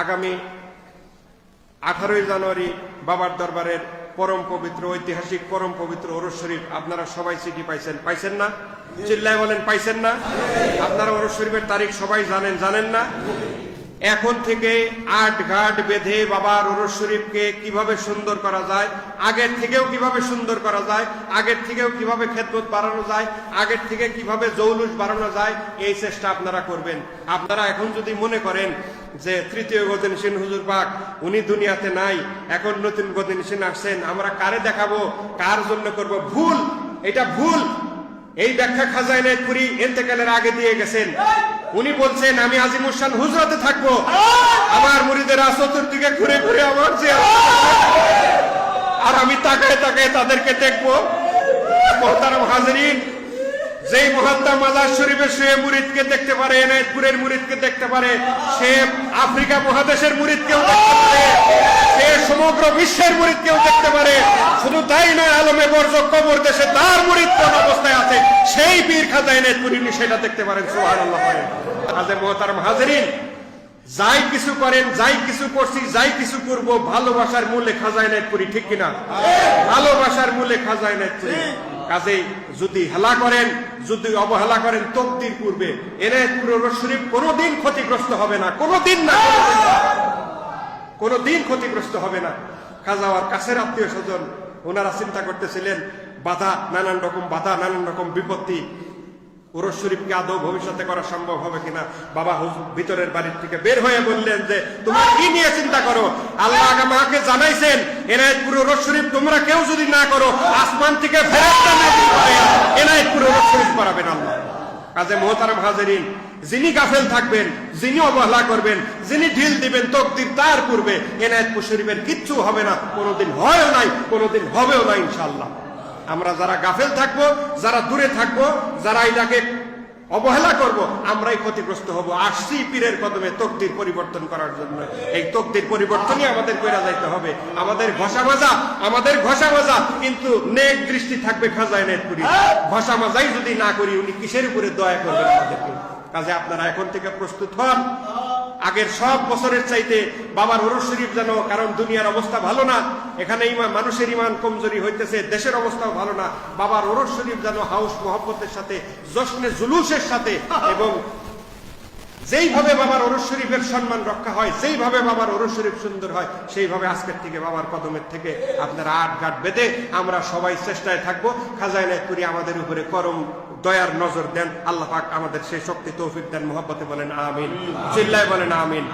আগামী 18 জানুয়ারি বাবার দরবারের পরম পবিত্র ঐতিহাসিক পরম পবিত্র ওরস শরীফ আপনারা সবাই চিঠি পাইছেন না? চিল্লায় বলেন পাইছেন না? আপনারা ওরস শরীফের তারিখ সবাই জানেন না? এখন থেকে আট ঘাট বেঁধে বাবার ওরস শরীফকে কিভাবে সুন্দর করা যায়, আগের থেকেও কিভাবে সুন্দর করা যায়, আগের থেকেও কিভাবে খেদমত বাড়ানো যায়, আগের থেকে কিভাবে জৌলুস বাড়ানো যায়, এই চেষ্টা আপনারা করবেন। আপনারা এখন যদি মনে করেন যে তৃতীয় গদিনশীন হুজুর পাক উনি দুনিয়াতে নাই, এখন নতুন গদিনশীন আসছেন, আমরা কারে দেখাবো, কার জন্য করব, ভুল। এটা ভুল। এই ব্যাখ্যা খাজা এনায়েতপুরী ইন্তেকালের আগে দিয়ে গেছেন। উনি বলছেন আমি আজিমুসান হুজরাতে থাকবো, আমার মুরিদেরা চতুর্দিকে ঘুরে ঘুরে আমার আর আমি তাকায় তাকায় তাদেরকে দেখবো। মোহতারাম হাজেরিন, যেই মহাত্মা মাজার শরীফে সে মুরিদকে দেখতে পারে, এনায়েতপুরের মুরিদকে দেখতে পারে, সে আফ্রিকা মহাদেশের মুরিদকেও দেখতে পারে, সে সমগ্র বিশ্বের মুরিদকেও দেখতে পারে। শুধু তাই নয়, আলমে বর্জ কবর দেশে তার মুরিদ কোন অবস্থায় আছে সেই পীর খাজা এনায়েতপুরী সেটা দেখতে পারেন। সুবহানাল্লাহ করেন। মোহতারাম হাজেরিন, যাই কিছু করেন, যাই কিছু করছি, যাই কিছু করব, ভালোবাসার মূলে খাজা এনায়েতপুরী, ঠিক কিনা? ভালোবাসার মূলে খাজা এনায়েতপুরী। কাজেই যদি হেলা করেন, যদি অবহেলা করেন, তকদির পূর্বে এনায়েতপুর ওরস শরীফ কোনোদিন ক্ষতিগ্রস্ত হবে না, কোনোদিন না, কোনোদিন ক্ষতিগ্রস্ত হবে না। খাজা আর কাছের আত্মীয় স্বজন ওনারা চিন্তা করতেছিলেন বাধা, নানান রকম বাধা, নানান রকম বিপত্তি, ওরস শরীফকে আদৌ ভবিষ্যতে করা সম্ভব হবে কিনা। বাবা ভিতরের বাড়ির থেকে বের হয়ে বললেন যে তোমরা কি নিয়ে চিন্তা করো, আল্লাহ আমাকে জানাইছেন এনায়েতপুর ওরস শরীফ তোমরা কেউ যদি না করো, আসমান থেকে ফেরেশতা নাযিল করে এনায়েতপুর ওরস শরীফ করাবেন আল্লাহ। কাজে মোহতারাম হাজেরিন, যিনি গাফেল থাকবেন, যিনি অবহেলা করবেন, যিনি ঢিল দিবেন, তকদির তার পূর্বে এনায়েতপুর শরীফের কিচ্ছু হবে না, কোনোদিন হয়ও নাই, কোনোদিন হবেও না ইনশাআল্লাহ। আমরা যারা গাফেল থাকবো, যারা দূরে থাকবো, যারা এটাকে অবহেলা করব, আমরাই ক্ষতিগ্রস্ত হব। আসছি পীরের কদমে তকদির পরিবর্তন করার জন্য। এই তকদির পরিবর্তনই আমাদের কইরা যাইতে হবে। আমাদের ঘষা মাজা কিন্তু নেক দৃষ্টি থাকবে খাজা এনায়েতপুরী। ঘষা মাজাই যদি না করি, উনি কিসের উপরে দয়া করবেন আমাদেরকে? কাজে আপনারা এখন থেকে প্রস্তুত হন। আগের সব বছরের চাইতে বাবার ওরস শরীফ যেন, কারণ দুনিয়ার অবস্থা ভালো না, এখানে মানুষের ইমান কমজোরি হইতেছে, দেশের অবস্থাও ভালো না, বাবার ওরস শরীফ যেন হাউস মোহাব্বতের সাথে, জশ্নে জুলুসের সাথে, এবং যেইভাবে বাবার ওরস শরীফের সম্মান রক্ষা হয়, যেইভাবে বাবার ওরস শরীফ সুন্দর হয়, সেইভাবে আজকের থেকে বাবার কদমের থেকে আপনারা আট ঘাট বেঁধে আমরা সবাই চেষ্টায় থাকবো। খাজা এনায়েতপুরী আমাদের উপরে করম দয়ার নজর দেন। আল্লাহ পাক আমাদের সেই শক্তি তৌফিক দেন। মুহাব্বতে বলেন আমিন, চিল্লায় বলেন আমিন।